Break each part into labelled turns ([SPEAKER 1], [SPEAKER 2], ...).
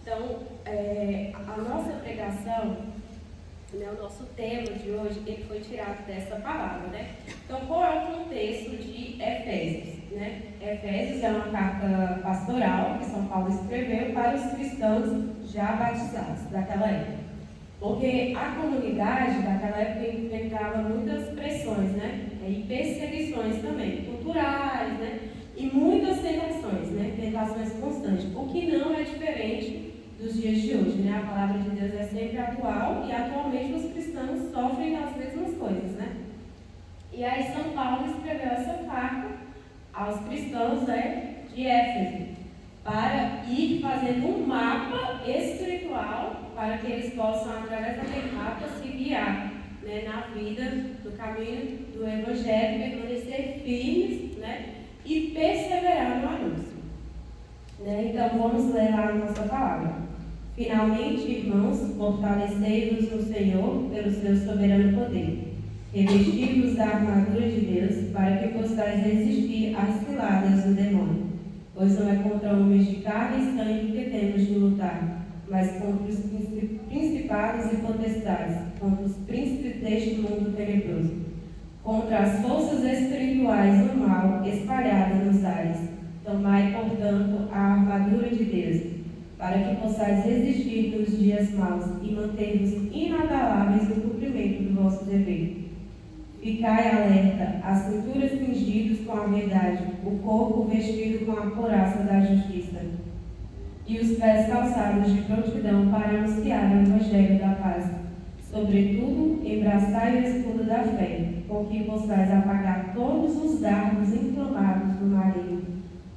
[SPEAKER 1] Então, a nossa pregação, né, o nosso tema de hoje, ele foi tirado dessa palavra, né? Então, qual é o contexto de Efésios, né? Efésios é uma carta pastoral que São Paulo escreveu para os cristãos já batizados daquela época. Porque a comunidade daquela época enfrentava muitas pressões, né? E perseguições também, culturais, né? E muitas tentações, né? Tentações constantes, o que não é diferente dos dias de hoje, né? A palavra de Deus é sempre atual e atualmente os cristãos sofrem as mesmas coisas, né? E aí São Paulo escreveu essa carta aos cristãos, né, de Éfeso, para ir fazendo um mapa espiritual para que eles possam, através daquele mapa, se guiar, né, na vida, no caminho do Evangelho, permanecer firmes, né, e perseverar no anúncio. Né? Então, vamos ler lá a nossa palavra. Finalmente, irmãos, fortalecei-vos no Senhor pelo seu soberano poder. Revesti-vos da armadura de Deus, para que possais resistir às ciladas do demônio. Pois não é contra homens de carne e sangue que temos de lutar, mas contra os principados e potestades, contra os príncipes deste mundo tenebroso, contra as forças espirituais do mal espalhadas nos ares. Tomai, portanto, a armadura de Deus, para que possais resistir nos dias maus e manter-vos inabaláveis no cumprimento do vosso dever. Ficai alerta, a cintura cingidos com a verdade, o corpo vestido com a couraça da justiça, e os pés calçados de prontidão para anunciar o Evangelho da paz. Sobretudo, embraçai o escudo da fé, com que possais apagar todos os dardos inflamados do maligno.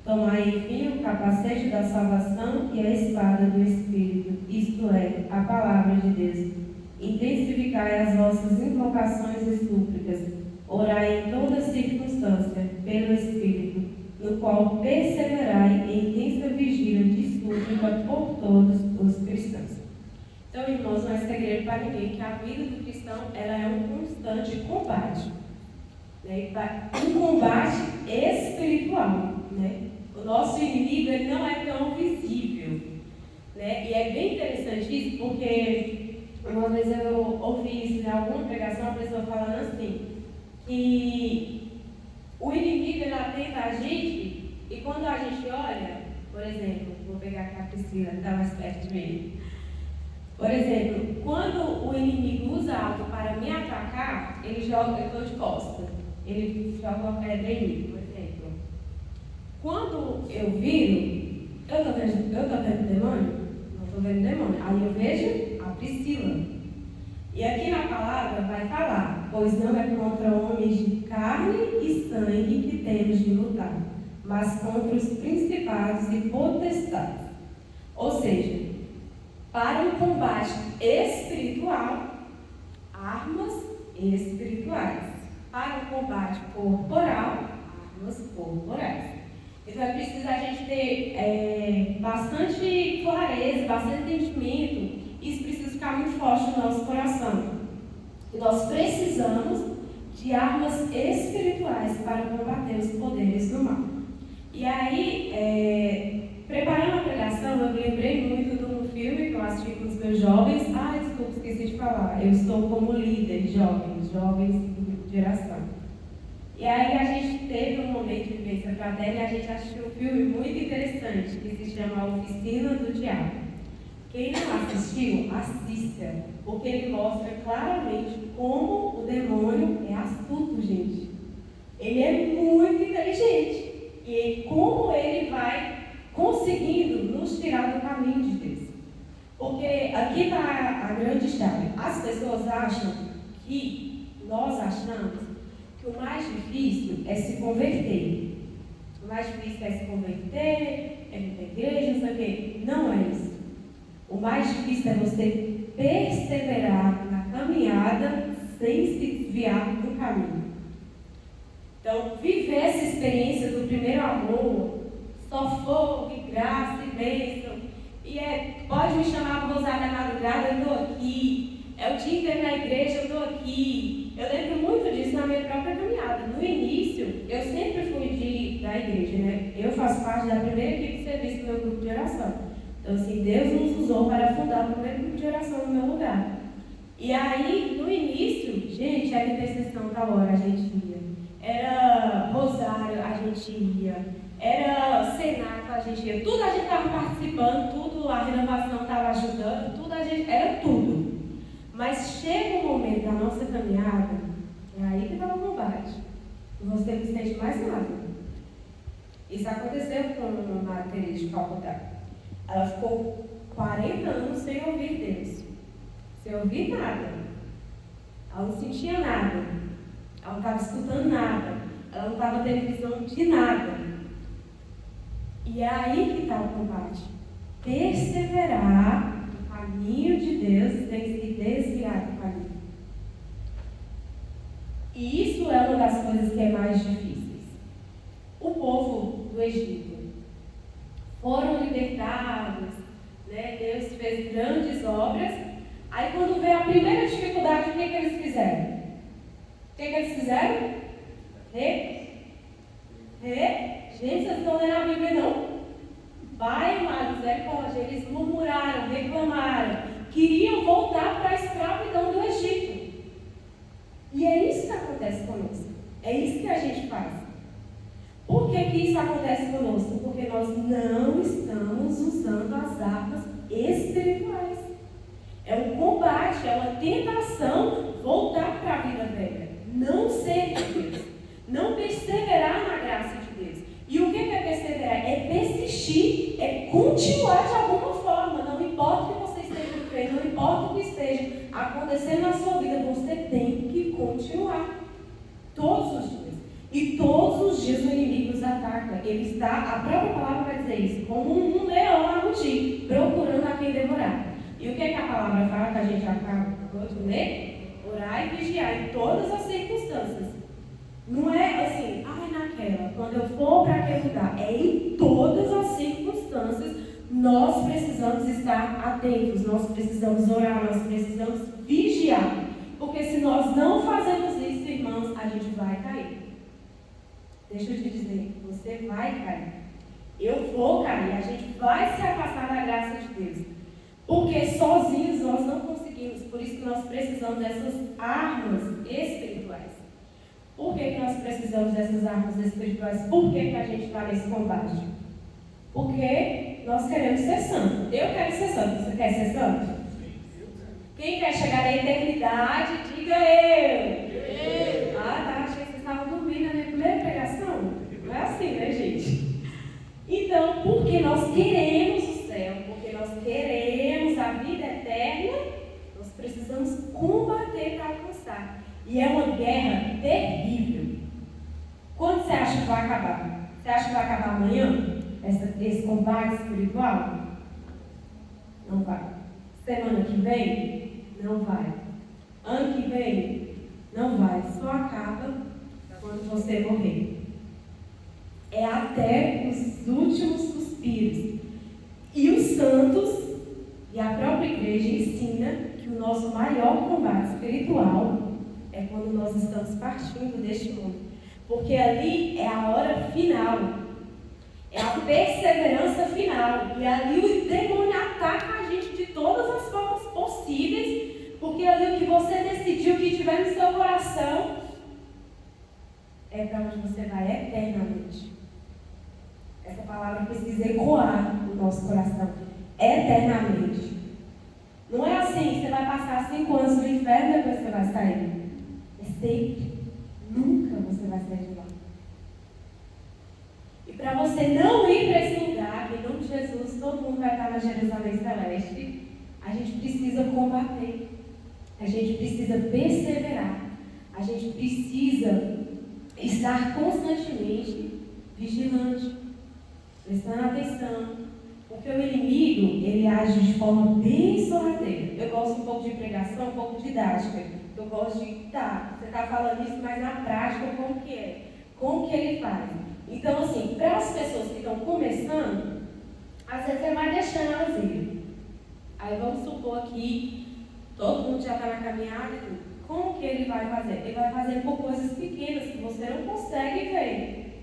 [SPEAKER 1] Tomai, enfim, o capacete da salvação e a espada do Espírito, isto é, a palavra de Deus. Intensificai as vossas invocações e súplicas. Orai em toda circunstância, pelo Espírito, no qual perseverai em intensa vigília de súplica por todos os cristãos. Então, irmãos, não é segredo para ninguém que a vida do cristão ela é um constante combate. Né? Um combate espiritual. Né? O nosso inimigo ele não é tão visível. Né? E é bem interessante isso, porque uma vez eu ouvi isso em alguma pregação, a pessoa falando assim, que o inimigo ele atenta a gente, e quando a gente olha, por exemplo, vou pegar aqui a Priscila, que está mais perto de mim. Por exemplo, quando o inimigo usa algo para me atacar, ele joga, eu estou de costas, ele joga uma pedra em mim, por exemplo. Quando eu viro, eu estou vendo o demônio? Não estou vendo o demônio. Aí eu vejo a Priscila. E aqui na palavra vai falar, pois não é contra homens de carne e sangue que temos de lutar, mas contra os principados e potestades. Ou seja, para um combate espiritual, armas espirituais. Para um combate corporal, armas corporais. Então é preciso a gente ter bastante clareza, bastante entendimento. Isso precisa ficar muito forte no nosso coração. E nós precisamos de armas espirituais para combater os poderes do mal. E aí, preparando a pregação, eu me lembrei muito de um filme que eu assisti com os meus jovens. Desculpa, esqueci de falar. Eu estou como líder de jovens de geração. E aí a gente teve um momento de vivência fraterna e a gente assistiu um filme muito interessante que se chama A Oficina do Diabo. Quem não assistiu, assista, porque ele mostra claramente como o demônio é astuto, gente. Ele é muito inteligente. E como ele vai conseguindo nos tirar do caminho de Deus. Porque aqui está a grande chave. As pessoas acham nós achamos que o mais difícil é se converter. O mais difícil é se converter, é ir para a igreja, não sei o quê. Não é isso. O mais difícil é você perseverar na caminhada sem se desviar do caminho. Então, viver essa experiência do primeiro amor, só fogo e graça e bênção. E pode me chamar para usar da madrugada, eu estou aqui. É o dia inteiro na igreja, eu estou aqui. Eu lembro muito disso na minha própria caminhada. No início, eu sempre fui da igreja, né? Eu faço parte da primeira equipe de serviço do meu grupo de oração. Então, assim, Deus nos oração no meu lugar. E aí, no início, gente, era intercessão da hora, a gente ia. Era rosário, a gente ia. Era cenáculo, a gente ia. Tudo a gente estava participando, tudo a renovação estava ajudando, tudo a gente, era tudo. Mas chega um momento da nossa caminhada, é aí que está o combate. Você não sente mais nada. Isso aconteceu com a Maria Teresa de Calcutá. Ela ficou 40 anos sem ouvir Deus. Sem ouvir nada. Ela não sentia nada. Ela não estava escutando nada. Ela não estava tendo visão de nada. E é aí que está o combate. Perseverar no caminho de Deus sem se desviar do caminho. E isso é uma das coisas que é mais difíceis. O povo do Egito foram libertados, né? Deus fez grandes obras. Aí quando veio a primeira dificuldade, o que eles fizeram? O que eles fizeram? Gente, vocês estão lendo a Bíblia não? Vai, misericórdia, eles murmuraram, reclamaram, queriam voltar para a escravidão do Egito. E é isso que acontece conosco. É isso que a gente faz. Por que isso acontece conosco? Porque nós não estamos usando as armas espirituais. É um combate, é uma tentação voltar para a vida velha. Não ser de Deus. Não perseverar na graça de Deus. E o que é perseverar? É persistir, é continuar de alguma forma. Não importa o que você esteja vivendo, não importa o que esteja acontecendo na sua vida, você tem que continuar. Todos os dias. E todos os dias o inimigo nos ataca. Ele está, a própria palavra vai dizer isso, como um leão a rugir, procurando a quem devorar. E o que a palavra fala que a gente acabou de ler? Orar e vigiar em todas as circunstâncias. Não é assim, naquela, quando eu for para aquele lugar. É em todas as circunstâncias. Nós precisamos estar atentos, nós precisamos orar, nós precisamos vigiar. Porque se nós não fazemos isso, irmãos, a gente vai cair. Deixa eu te dizer, você vai cair. Eu vou cair, a gente vai se afastar da graça de Deus. Porque sozinhos nós não conseguimos, por isso que nós precisamos dessas armas espirituais. Por que nós precisamos dessas armas espirituais? Por que a gente está nesse combate? Porque nós queremos ser santo. Eu quero ser santo. Você quer ser santo? Quem quer chegar à eternidade, diga eu. Tá. Achei que vocês estavam dormindo na minha primeira pregação. Não é assim, né, gente? Então, porque nós queremos o céu, porque nós queremos a vida eterna, nós precisamos combater para alcançar. E é uma guerra terrível. Quando você acha que vai acabar? Você acha que vai acabar amanhã? Esse combate espiritual? Não vai. Semana que vem? Não vai. Ano que vem? Não vai. Só acaba quando você morrer. É até os últimos suspiros. E os santos e a própria igreja ensina que o nosso maior combate espiritual é quando nós estamos partindo deste mundo. Porque ali é a hora final. É a perseverança final. E ali o demônio ataca a gente de todas as formas possíveis. Porque ali o que você decidiu, o que tiver no seu coração, é para onde você vai eternamente. Essa palavra precisa ecoar no nosso coração. Eternamente. Não é assim, você vai passar 5 anos no inferno e depois você vai sair. É sempre. Nunca você vai sair de lá. E para você não ir para esse lugar, em nome de Jesus, todo mundo vai estar na Jerusalém Celeste, a gente precisa combater. A gente precisa perseverar. A gente precisa estar constantemente vigilante, prestando atenção. Porque o inimigo, ele age de forma bem sorrateira. Eu gosto um pouco de pregação, um pouco didática. Eu gosto de, você está falando isso, mas na prática, como que é? Como que ele faz? Então, assim, para as pessoas que estão começando, às vezes você vai deixando elas ir. Aí vamos supor que todo mundo já está na caminhada e tudo. Como que ele vai fazer? Ele vai fazer por coisas pequenas que você não consegue ver.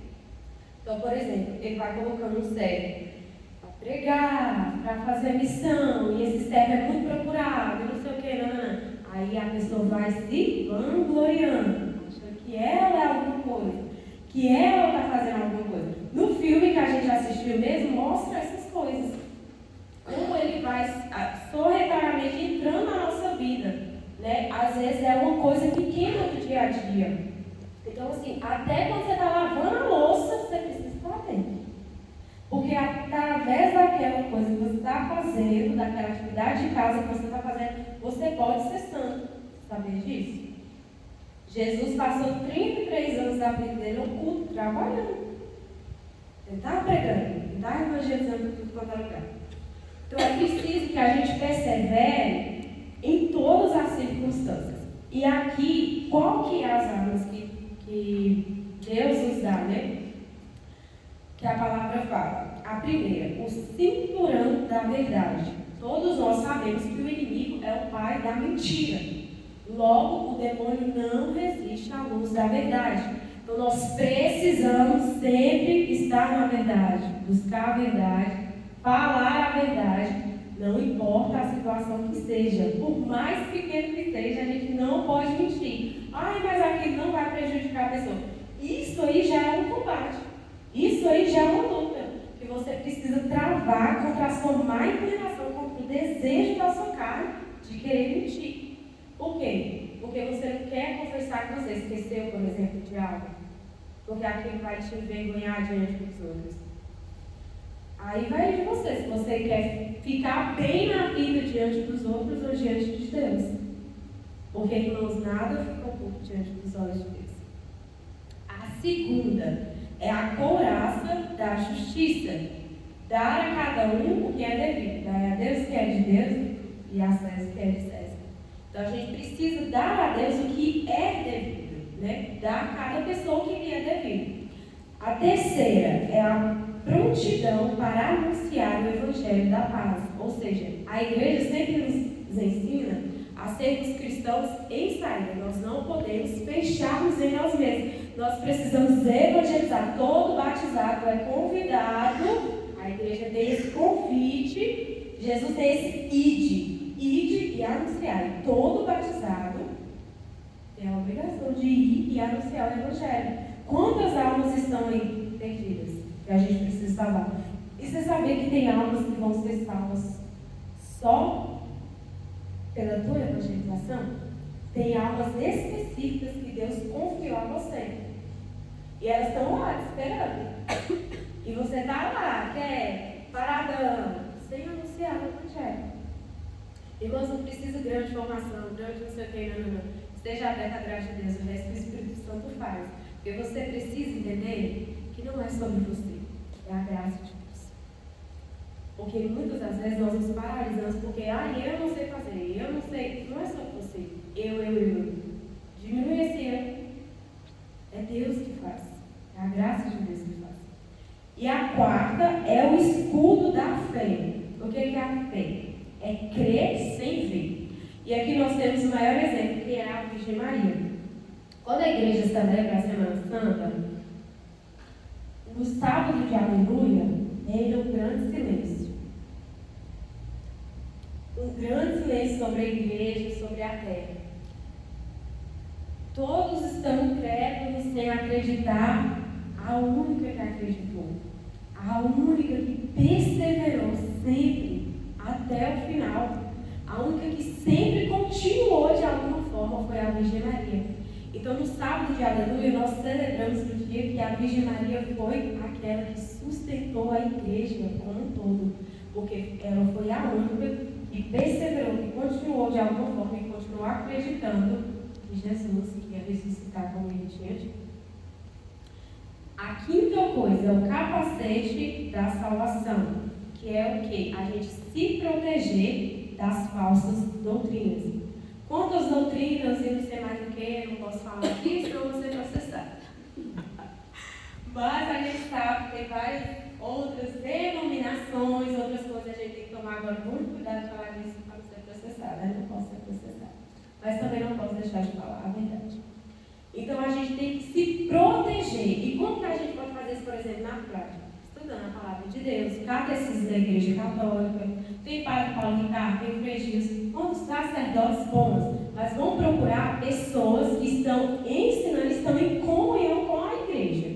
[SPEAKER 1] Então, por exemplo, ele vai colocando um servo para pregar, para fazer missão, e esse servo é muito procurado. vai se vangloriando, achando que ela é alguma coisa, que ela está fazendo alguma coisa. No filme que a gente assistiu mesmo, mostra essas coisas. Como ele vai sorrateiramente entrando na nossa vida, né? Às vezes é uma coisa pequena do dia a dia. Então, assim, até quando você está lavando a louça, você precisa estar atento. Porque através daquela coisa que você está fazendo, daquela atividade de casa que você está fazendo, você pode ser santo. Sabia disso? Jesus passou 33 anos da vida dele no culto, trabalhando. Ele estava pregando, ele estava evangelizando por tudo quanto é lugar. Então é preciso que a gente persevere em todas as circunstâncias. E aqui, qual que é as armas que Deus nos dá, né? Que a palavra fala. A primeira, o cinturão da verdade. Todos nós sabemos que o inimigo é o pai da mentira. Logo, o demônio não resiste à luz da verdade. Então nós precisamos sempre estar na verdade, buscar a verdade, falar a verdade, não importa a situação que seja, por mais pequeno que seja, a gente não pode mentir. Ai, mas aquilo não vai prejudicar a pessoa. Isso aí já é um combate, isso aí já é uma luta, que você precisa travar contra a sua má inclinação, contra o desejo da sua carne de querer mentir. Por quê? Porque você não quer confessar que você esqueceu, por exemplo, de algo, porque aquilo vai te envergonhar diante dos outros. Aí vai de você, se você quer ficar bem na vida diante dos outros ou diante de Deus. Porque, irmãos, nada fica oculto diante dos olhos de Deus. A segunda é a couraça da justiça. Dar a cada um o que é devido. Dar a Deus o que é de Deus e a César o que é de César. Então a gente precisa dar a Deus o que é devido, né? Dar a cada pessoa o que lhe é devido. A terceira é a prontidão para anunciar o Evangelho da paz. Ou seja, a igreja sempre nos ensina a sermos cristãos em saída. Nós não podemos fechar-nos em nós mesmos. Nós precisamos evangelizar. Todo batizado é convidado. A igreja tem esse convite. Jesus tem esse ide e anunciar. E todo batizado tem a obrigação de ir e anunciar o Evangelho. Quantas almas estão aí perdidas? Que a gente precisa salvar. E você sabia que tem almas que vão ser salvas só pela tua evangelização? Tem almas específicas que Deus confiou a você. E elas estão lá te esperando. E você está lá, paradão, sem anunciar o Evangelho. Irmãos, não precisa grande formação, grande não sei o que, não. Esteja aberto à graça de Deus, o resto do Espírito Santo faz. Porque você precisa entender que não é sobre você, é a graça de Deus. Porque muitas das vezes nós nos paralisamos porque, eu não sei fazer, eu não sei. Não é sobre você, eu. Diminui esse eu. É Deus que faz, é a graça de Deus que faz. E a quarta é o escudo da fé. O que é a fé? É crer sem ver. E aqui nós temos o maior exemplo, que é a Virgem Maria. Quando a igreja celebra a Semana Santa, no sábado de Aleluia, reina um grande silêncio. Um grande silêncio sobre a igreja e sobre a terra. Todos estão incrédulos sem acreditar. A única que acreditou, a única que perseverou sempre até o final, a única que sempre continuou de alguma forma foi a Virgem Maria. Então, no sábado de Aleluia, nós celebramos no dia que a Virgem Maria foi aquela que sustentou a igreja como um todo, porque ela foi a única que perseverou, que continuou de alguma forma e continuou acreditando que Jesus ia ressuscitar como ele tinha dito. A quinta coisa é o capacete da salvação, que é o quê? A gente se proteger das falsas doutrinas. Quantas doutrinas e não sei mais o que, não posso falar aqui, senão eu vou ser processada. Mas a gente sabe que tem várias outras denominações, outras coisas, a gente tem que tomar agora muito cuidado de falar disso para não ser processada. Eu não posso ser processada, mas também não posso deixar de falar a verdade. Então a gente tem que se proteger. E como que a gente pode fazer isso, por exemplo, na prática? Estudando a palavra de Deus, catecismo da Igreja Católica, tem Padre Paulo Ricardo, tem Frei Gilson, quantos sacerdotes bons, mas vão procurar pessoas que estão ensinando, estão em comunhão com a igreja.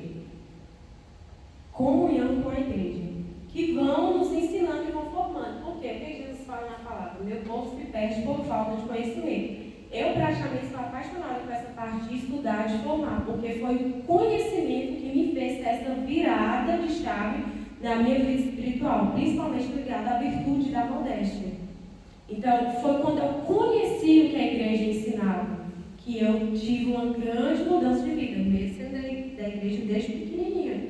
[SPEAKER 1] Comunhão com a igreja. Que vão nos ensinando e vão formando. Por quê? Porque Jesus fala na palavra: meu povo se perde por falta de conhecimento. Eu praticamente sou apaixonada por essa parte de estudar, de formar, porque foi o conhecimento que me fez ter essa virada de chave na minha vida espiritual, principalmente ligada à virtude da modéstia. Então, foi quando eu conheci o que a igreja ensinava, que eu tive uma grande mudança de vida, mesmo sendo da igreja desde pequenininha.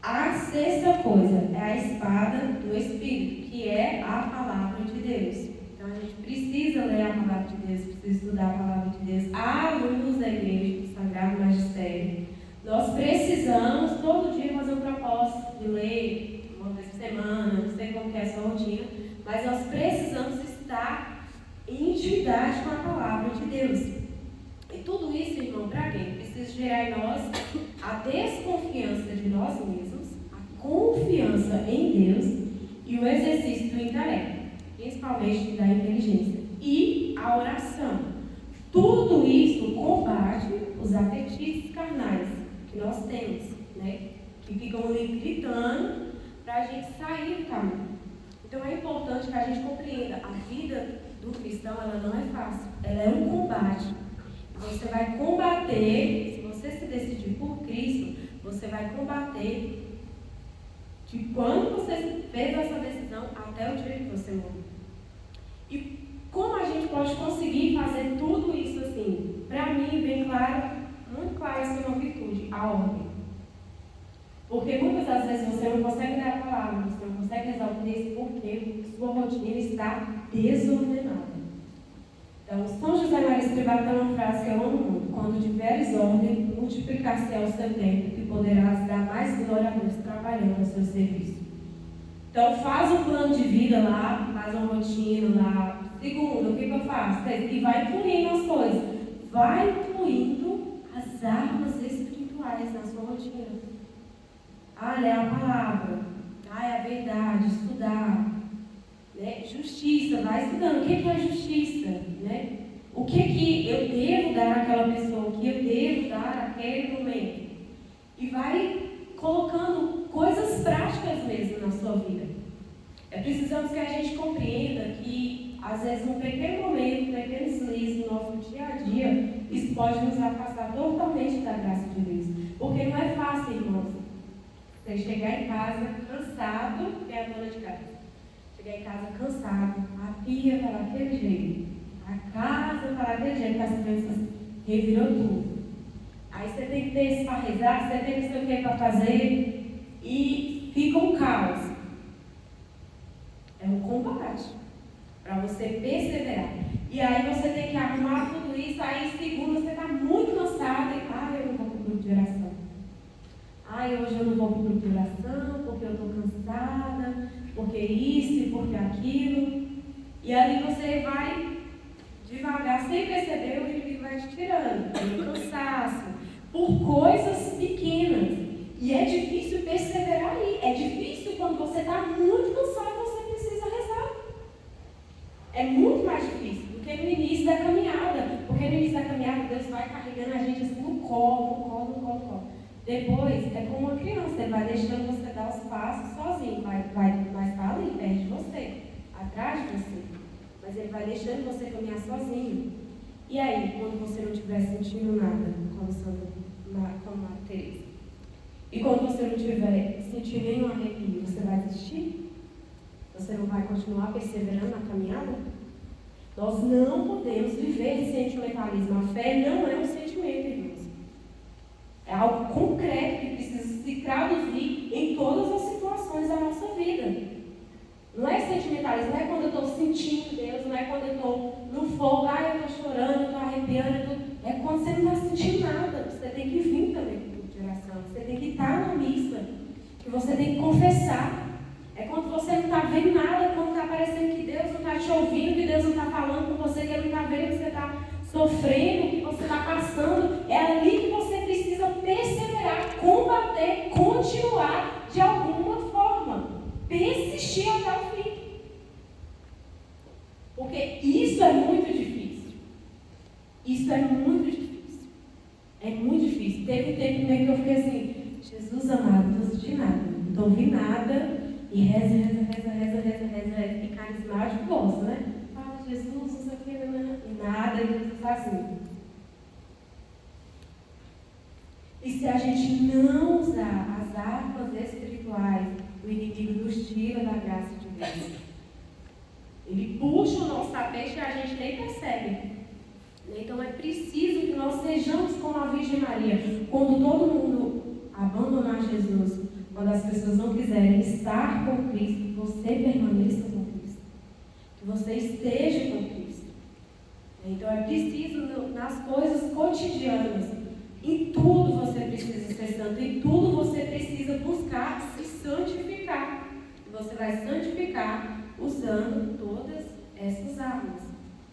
[SPEAKER 1] A sexta coisa é a espada do Espírito, que é a palavra de Deus. Então, a gente precisa ler a palavra de Deus, precisa estudar a palavra de Deus. Há alunos da igreja, do Sagrado Magistério. Nós precisamos, todo dia, fazer um propósito de ler uma vez por semana, não sei como que é a sua rotina, mas nós precisamos estar em intimidade com a palavra de Deus. E tudo isso, irmão, para quem? Precisa gerar em nós a desconfiança de nós mesmos, a confiança em Deus e o exercício do intelecto, principalmente da inteligência, e a oração. Tudo isso combate os apetites carnais que nós temos, né? Que ficam ali gritando para a gente sair do caminho. Então é importante que a gente compreenda: a vida do cristão, ela não é fácil, ela é um combate. Você vai combater, se você se decidir por Cristo, você vai combater de quando você fez essa decisão até o dia que você morrer. E como a gente pode conseguir fazer tudo isso assim? Para mim, vem claro, muito claro assim, uma virtude: a ordem. Porque muitas das vezes você não consegue dar a palavra, você não consegue rezar o texto porque sua rotina está desordenada. Então, São José Maria Escrivá tem uma frase que eu amo muito: quando tiveres ordem, multiplicar-se-á o seu tempo, e poderás dar mais glória a Deus trabalhando no seu serviço. Então, faz um plano de vida lá, faz uma rotina lá. Segundo, o que eu faço? E vai incluindo as coisas. Vai incluindo as armas espirituais na sua rotina. Ler a palavra, a verdade, estudar, né? Justiça, vai estudando. O que é justiça? Né? O que eu devo dar àquela pessoa, o que eu devo dar àquele momento. E vai colocando coisas práticas mesmo na sua vida. Precisamos que a gente compreenda que, às vezes, um pequeno momento, um pequeno deslize no nosso dia a dia, isso pode nos afastar totalmente da graça de Deus. Porque não é fácil, irmãos, você chegar em casa cansado, que é a dona de casa. Chegar em casa cansado, a pia está daquele jeito, a casa está daquele jeito, que as crianças revirou tudo. Aí você tem que ter isso para rezar, você tem que ter o que para fazer, e fica um caos. É um combate para você perseverar. E aí você tem que arrumar tudo isso, aí segunda você está muito cansado e eu não vou para o grupo de oração. Hoje eu não vou para o grupo de oração porque eu estou cansada, porque isso e porque aquilo. E ali você vai devagar, sem perceber, o inimigo vai te tirando, pelo cansaço, por coisas pequenas. E é difícil perseverar aí. É difícil quando você está muito cansado, você precisa rezar. É muito mais difícil do que no início da caminhada. Porque no início da caminhada, Deus vai carregando a gente assim no colo. Depois, é como uma criança, Ele vai deixando você dar os passos sozinho. Vai estar ali, perto de você, atrás de você. Mas Ele vai deixando você caminhar sozinho. E aí, quando você não estiver sentindo nada, como a Teresa, e quando você não estiver sentindo nenhum arrepio, você vai desistir? Você não vai continuar perseverando na caminhada? Nós não podemos viver de sentimentalismo. A fé não é um sentimento, irmãos. É algo concreto que precisa se traduzir em todas as situações da nossa vida. Não é sentimentalismo, não é quando eu estou sentindo Deus, não é quando eu estou no fogo, eu estou chorando, eu estou arrepiando. É quando você não está sentindo nada. Você tem que vir também para o grupo de oração. Você tem que estar na missa. Que você tem que confessar. É quando você não está vendo nada, quando está parecendo que Deus não está te ouvindo, que Deus não está falando com você, que Ele não está vendo que você está sofrendo, que você está passando. É ali que você precisa perseverar, combater, continuar de alguma forma. Persistir até o fim. Porque isso é muito difícil. Isso é muito difícil. É muito difícil. Teve um tempo meio que eu fiquei assim, Jesus amado, não estou sentindo nada, não estou ouvindo nada, e reza, e carismático gosta, né? Fala, Jesus, não sei o que, e nada, e Jesus faz assim. E se a gente não usar as armas espirituais, o inimigo nos tira da graça de Deus. Ele puxa o nosso tapete e a gente nem percebe. Então é preciso que nós sejamos como a Virgem Maria. Quando todo mundo abandonar Jesus, quando as pessoas não quiserem estar com Cristo, você permaneça com Cristo. Que você esteja com Cristo. Então é preciso nas coisas cotidianas. Em tudo você precisa ser santo. Em tudo você precisa buscar se santificar. E você vai santificar usando todas essas armas.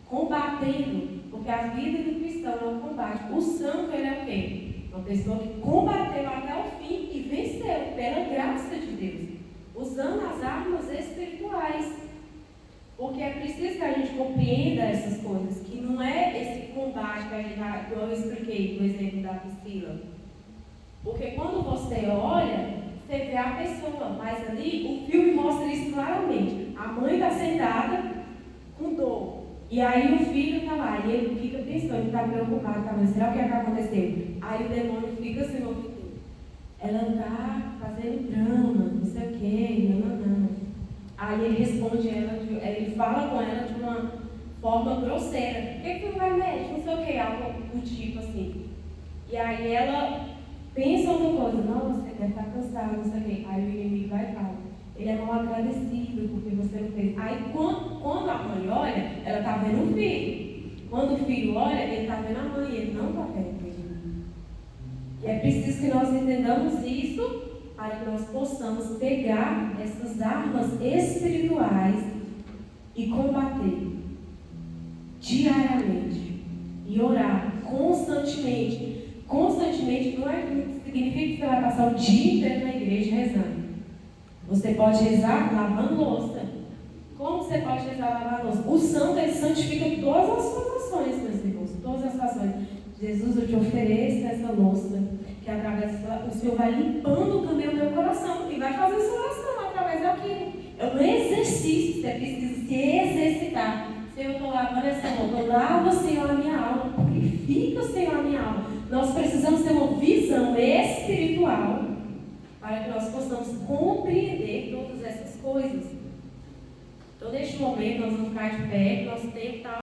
[SPEAKER 1] Combatendo. Porque a vida do cristão é um combate. O santo, ele é o quê? Uma pessoa que combateu até o fim e venceu pela graça de Deus. Usando as armas espirituais. Porque é preciso que a gente compreenda essas coisas. Que não é esse combate que eu expliquei no exemplo da Priscila. Porque quando você olha, você vê a pessoa. Mas ali, o filme mostra isso claramente. A mãe está sentada com dor. E aí o filho está lá, e ele fica pensando, ele está preocupado, tá, mas será o que vai acontecer? Aí o demônio fica assim, ela está fazendo drama, não sei o quê, não. Aí ele responde ele fala com ela de uma forma grosseira. Por que não vai médico? Não sei o quê, algo do tipo assim. E aí ela pensa uma coisa, não, você deve estar cansado, não sei o quê. Aí o inimigo vai e fala. Ele é mal agradecido porque você não fez. Aí quando a mãe olha, ela está vendo o filho. Quando o filho olha, ele está vendo a mãe, ele não está vendo ele. E é preciso que nós entendamos isso para que nós possamos pegar essas armas espirituais e combater diariamente. E orar constantemente. Constantemente não significa que você vai passar o dia inteiro na igreja rezando. Você pode rezar lavando louça. Como você pode rezar lavando louça? O santo, ele santifica todas as suas ações, meus irmãos. Todas as ações. Jesus, eu te ofereço essa louça, que através dela, o Senhor vai limpando também o meu coração e vai fazer sua oração através daquilo. É um exercício, você precisa se exercitar. Senhor, eu estou lavando essa louça. Lava, Senhor, a minha alma. Purifica, Senhor, a minha alma. Nós precisamos ter uma visão espiritual para que nós possamos compreender todas essas coisas. Então, neste momento, nós vamos ficar de pé, nós temos que estar